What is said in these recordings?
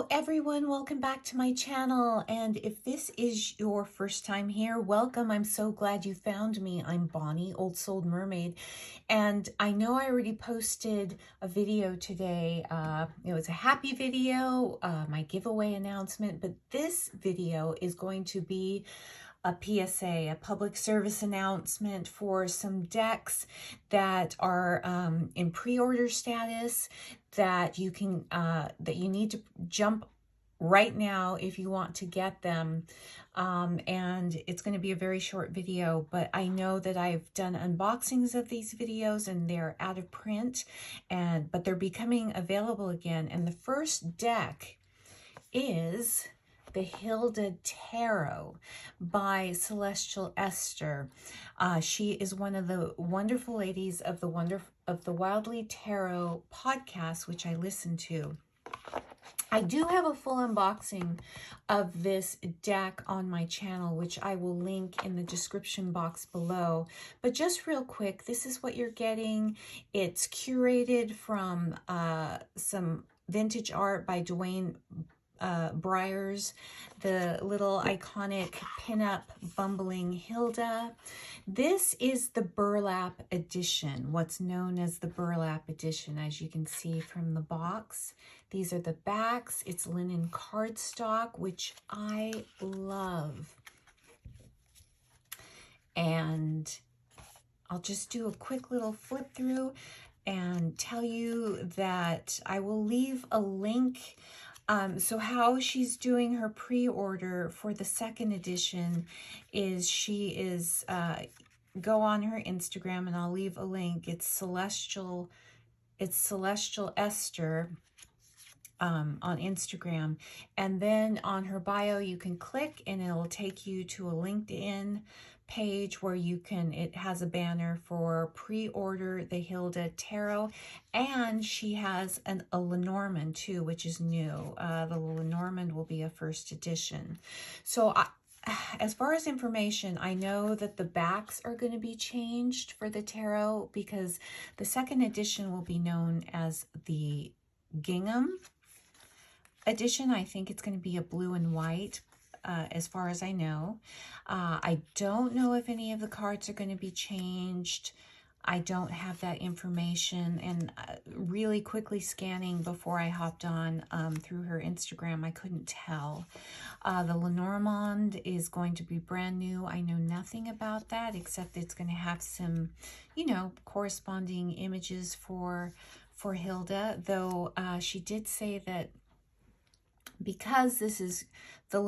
Hello everyone, welcome back to my channel, and if this is your first time here, welcome. I'm so glad you found me. I'm Bonnie, Old Soul Mermaid, and I know I already posted a video today. It was a happy video, my giveaway announcement, but this video is going to be a PSA, a public service announcement for some decks that are in pre-order status that you can that you need to jump right now if you want to get them. And it's going to be a very short video, but I know that I've done unboxings of these videos and they're out of print, but they're becoming available again. And the first deck is the Hilda Tarot by Celestial Esther. She is one of the wonderful ladies of the Wildly Tarot podcast, which I listen to. I do have a full unboxing of this deck on my channel, which I will link in the description box below. But just real quick, this is what you're getting. It's curated from some vintage art by Dwayne Briars, the little iconic pinup bumbling Hilda. This is the burlap edition, what's known as the burlap edition, as you can see from the box. These are the backs. It's linen cardstock, which I love. And I'll just do a quick little flip through and tell you that I will leave a link. So how she's doing her pre-order for the second edition is go on her Instagram, and I'll leave a link. It's Celestial Esther on Instagram, and then on her bio you can click and it'll take you to a LinkedIn page where it has a banner for pre-order the Hilda Tarot, and she has a Lenormand too, which is new. The Lenormand will be a first edition. So as far as information, I know that the backs are going to be changed for the tarot because the second edition will be known as the Gingham edition. I think it's going to be a blue and white. As far as I know. I don't know if any of the cards are going to be changed. I don't have that information, and really quickly scanning before I hopped on through her Instagram, I couldn't tell. The Lenormand is going to be brand new. I know nothing about that except it's going to have some, corresponding images for Hilda, though she did say that because this is the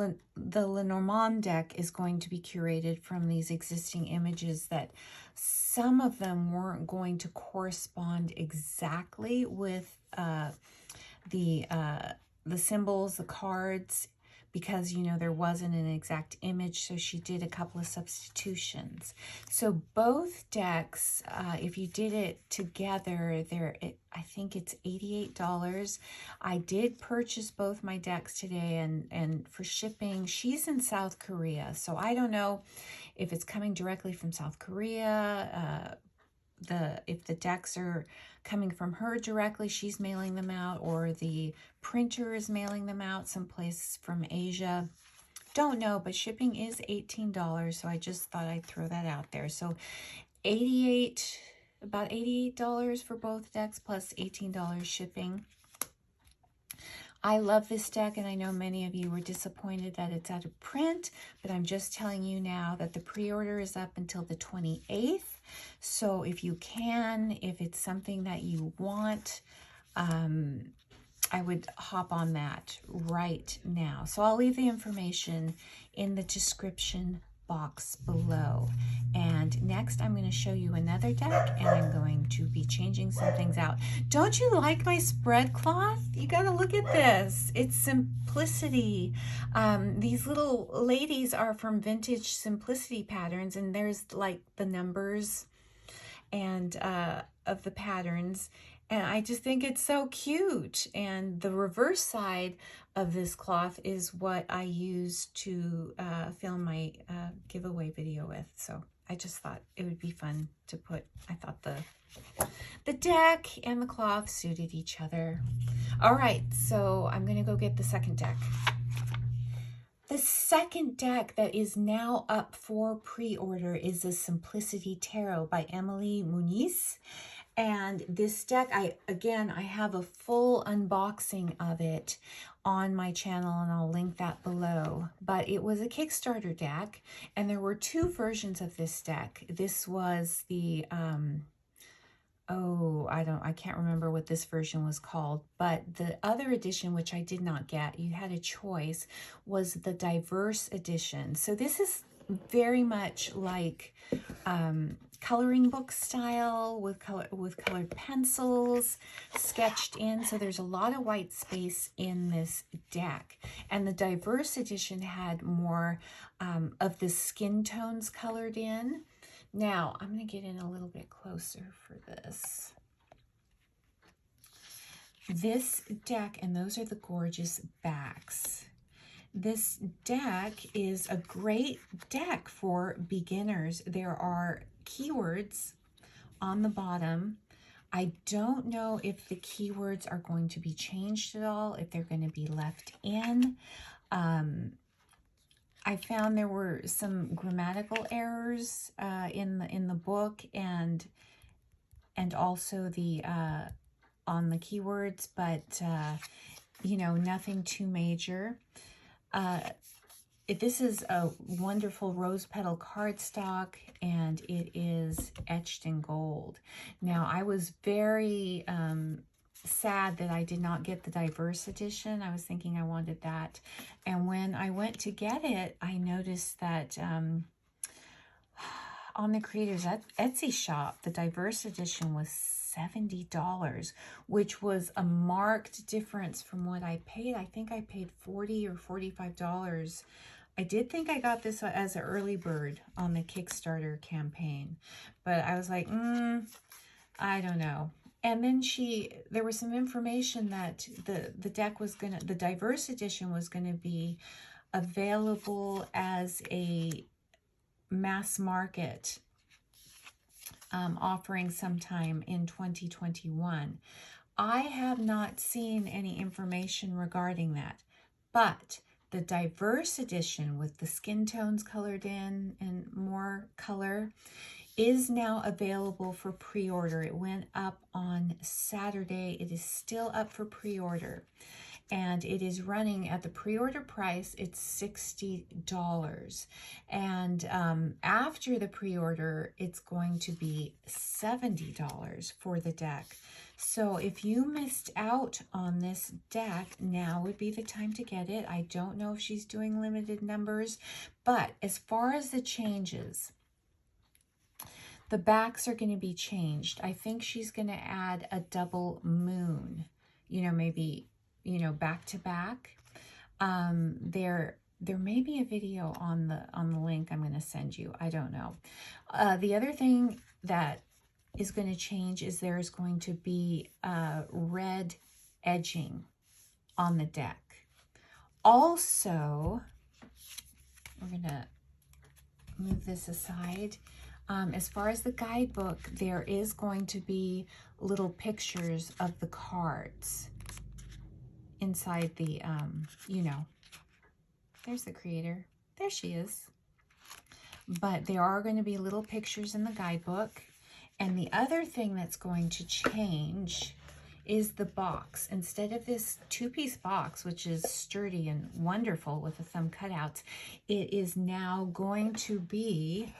Lenormand deck is going to be curated from these existing images, that some of them weren't going to correspond exactly with the symbols, the cards, because, there wasn't an exact image, so she did a couple of substitutions. So both decks, if you did it together, I think it's $88. I did purchase both my decks today, and for shipping, she's in South Korea, so I don't know if it's coming directly from South Korea, if the decks are coming from her directly, she's mailing them out, or the printer is mailing them out someplace from Asia. Don't know, but shipping is $18, so I just thought I'd throw that out there. So about $88 for both decks plus $18 shipping. I love this deck, and I know many of you were disappointed that it's out of print, but I'm just telling you now that the pre-order is up until the 28th. So if you can, if it's something that you want, I would hop on that right now. So I'll leave the information in the description box below. And next I'm going to show you another deck, and I'm going to be changing some things out. Don't you like my spread cloth? You got to look at this. It's Simplicity. These little ladies are from Vintage Simplicity Patterns, and there's like the numbers and of the patterns, and I just think it's so cute. And the reverse side of this cloth is what I use to film my giveaway video with. So I just thought it would be fun to put. I thought the deck and the cloth suited each other. All right, so I'm going to go get the second deck. The second deck that is now up for pre-order is the Simplicity Tarot by Emily Muniz. And this deck, I have a full unboxing of it on my channel, and I'll link that below. But it was a Kickstarter deck, and there were two versions of this deck. This was the I can't remember what this version was called, but the other edition, which I did not get, you had a choice, was the Diverse edition. So this is very much like coloring book style with colored pencils sketched in. So there's a lot of white space in this deck. And the Diverse edition had more of the skin tones colored in. Now, I'm going to get in a little bit closer for this. This deck, and those are the gorgeous backs. This deck is a great deck for beginners. There are keywords on the bottom. I don't know if the keywords are going to be changed at all, if they're going to be left in. I found there were some grammatical errors in the book and also the on the keywords, but you know, nothing too major. This is a wonderful rose petal cardstock, and it is etched in gold. Now, I was very sad that I did not get the Diverse edition. I was thinking I wanted that. And when I went to get it, I noticed that on the Creators Etsy shop, the Diverse edition was $70, which was a marked difference from what I paid. I think I paid $40 or $45. I did think I got this as an early bird on the Kickstarter campaign, but I was like, I don't know. And then there was some information that the deck was the Diverse edition was gonna be available as a mass market offering sometime in 2021. I have not seen any information regarding that, but the Diverse edition with the skin tones colored in and more color is now available for pre-order. It went up on Saturday. It is still up for pre-order, and it is running at the pre-order price. It's $60, and after the pre-order, it's going to be $70 for the deck. So if you missed out on this deck, now would be the time to get it. I don't know if she's doing limited numbers, but as far as the changes, the backs are going to be changed. I think she's going to add a double moon, you know, maybe, you know, back to back. There may be a video on the link I'm going to send you. I don't know. The other thing that is going to change is there's going to be red edging on the deck. Also, we're going to move this aside. As far as the guidebook, there is going to be little pictures of the cards inside the, you know, there's the creator. There she is. But there are going to be little pictures in the guidebook. And the other thing that's going to change is the box. Instead of this two-piece box, which is sturdy and wonderful with the thumb cutouts, it is now going to be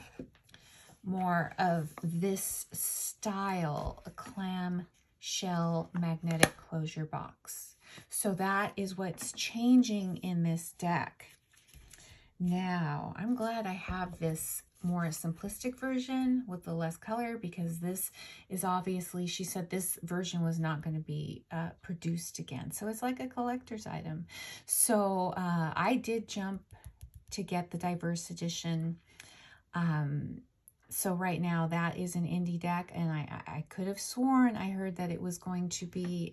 more of this style, a clam shell magnetic closure box. So that is what's changing in this deck. Now, I'm glad I have this more simplistic version with the less color, because this is obviously, she said this version was not going to be produced again. So it's like a collector's item. So I did jump to get the Diverse edition. So right now that is an indie deck, and I could have sworn I heard that it was going to be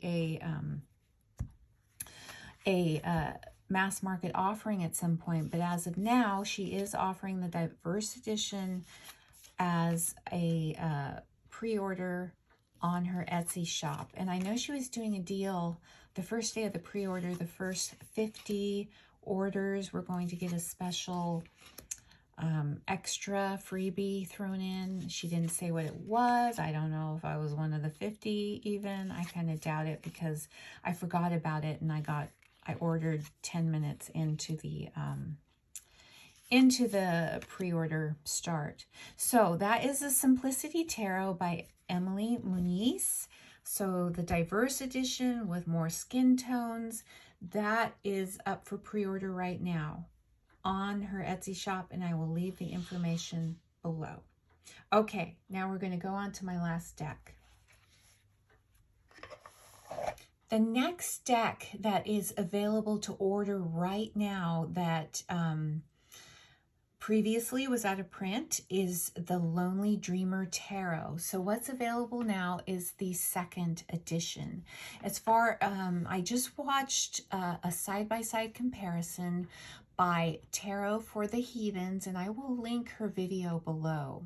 a mass market offering at some point, but as of now, she is offering the Diverse edition as a pre-order on her Etsy shop. And I know she was doing a deal the first day of the pre-order. The first 50 orders were going to get a special extra freebie thrown in. She didn't say what it was. I don't know if I was one of the 50 even. I kind of doubt it because I forgot about it, and I ordered 10 minutes into the pre-order start. So that is the Simplicity Tarot by Emily Muniz. So the diverse edition with more skin tones, that is up for pre-order right now on her Etsy shop, and I will leave the information below. Okay, now we're going to go on to my last deck. The next deck that is available to order right now that previously was out of print is the Lonely Dreamer Tarot. So what's available now is the second edition. As far, I just watched a side-by-side comparison by Tarot for the Heathens, and I will link her video below.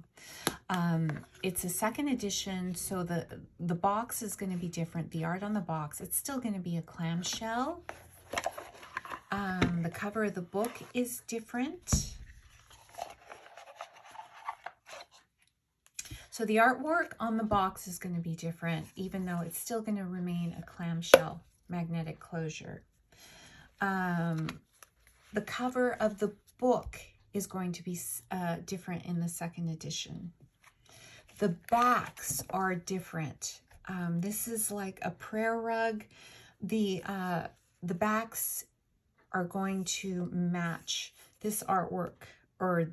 It's a second edition, so the box is going to be different. The art on the box, it's still going to be a clamshell. The cover of the book is different. So the artwork on the box is going to be different, even though it's still going to remain a clamshell magnetic closure. The cover of the book is going to be different in the second edition. The backs are different. This is like a prayer rug. The backs are going to match this artwork, or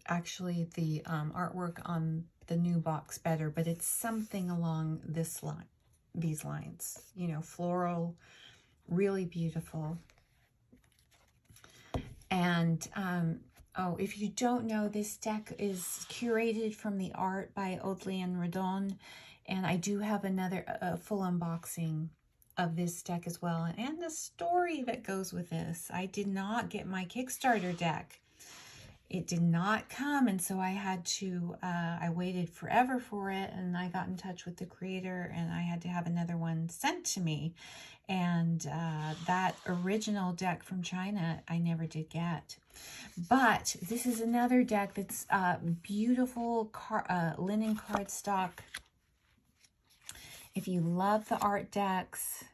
actually the artwork on the new box better, but it's something along these lines, you know, floral, really beautiful. And oh, if you don't know, this deck is curated from the art by Audley Redon, and I do have a full unboxing of this deck as well, and the story that goes with this. I did not get my Kickstarter deck. It did not come, and so I had to, I waited forever for it, and I got in touch with the creator, and I had to have another one sent to me. And that original deck from China, I never did get. But this is another deck that's beautiful linen cardstock. If you love the art decks,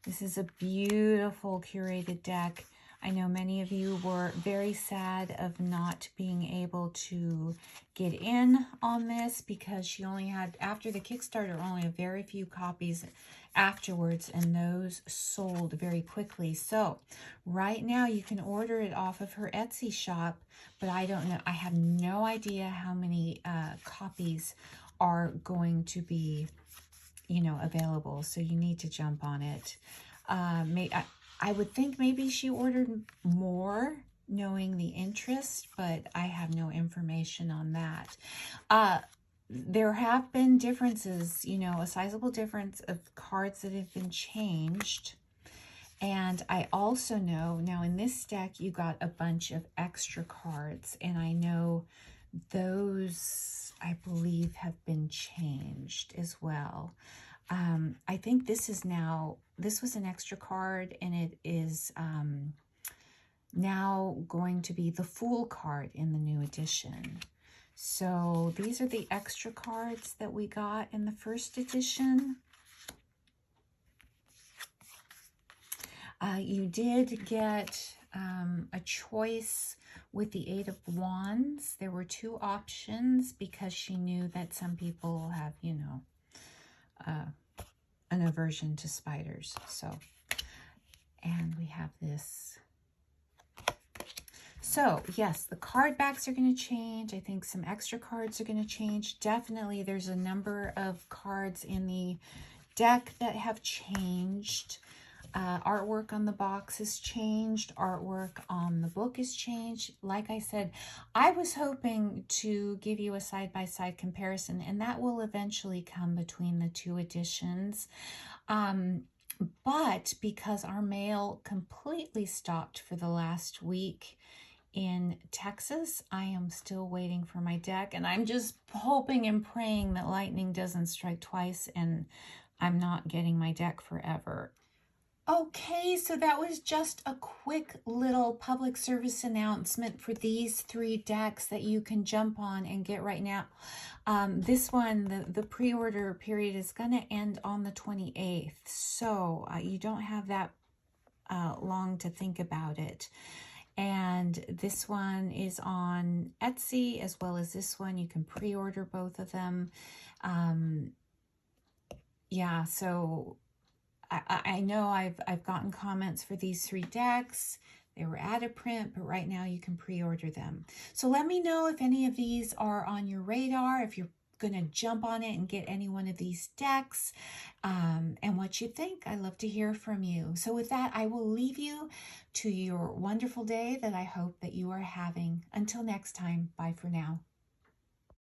this is a beautiful curated deck. I know many of you were very sad of not being able to get in on this because she only had, after the Kickstarter, only a very few copies afterwards, and those sold very quickly. So right now you can order it off of her Etsy shop, but I don't know. I have no idea how many copies are going to be, you know, available. So you need to jump on it. I would think maybe she ordered more, knowing the interest, but I have no information on that. There have been differences, you know, a sizable difference of cards that have been changed. And I also know, now in this deck, you got a bunch of extra cards, and I know those, I believe, have been changed as well. I think this is now, this was an extra card, and it is now going to be the Fool card in the new edition. So these are the extra cards that we got in the first edition. You did get a choice with the Eight of Wands. There were two options because she knew that some people have, you know, an aversion to spiders. So, and we have this. So yes, the card backs are going to change. I think some extra cards are going to change. Definitely there's a number of cards in the deck that have changed. Artwork on the box has changed. Artwork on the book has changed. Like I said, I was hoping to give you a side-by-side comparison, and that will eventually come between the two editions. But because our mail completely stopped for the last week in Texas. I am still waiting for my deck, and I'm just hoping and praying that lightning doesn't strike twice and I'm not getting my deck forever. Okay, so that was just a quick little public service announcement for these 3 decks that you can jump on and get right now. This one, the pre-order period is going to end on the 28th, so you don't have that long to think about it. And this one is on Etsy as well as this one. You can pre-order both of them. Yeah, so I know I've gotten comments for these 3 decks. They were out of print, but right now you can pre-order them. So let me know if any of these are on your radar, if you're going to jump on it and get any one of these decks, and what you think. I love to hear from you. So with that, I will leave you to your wonderful day that I hope that you are having. Until next time, bye for now.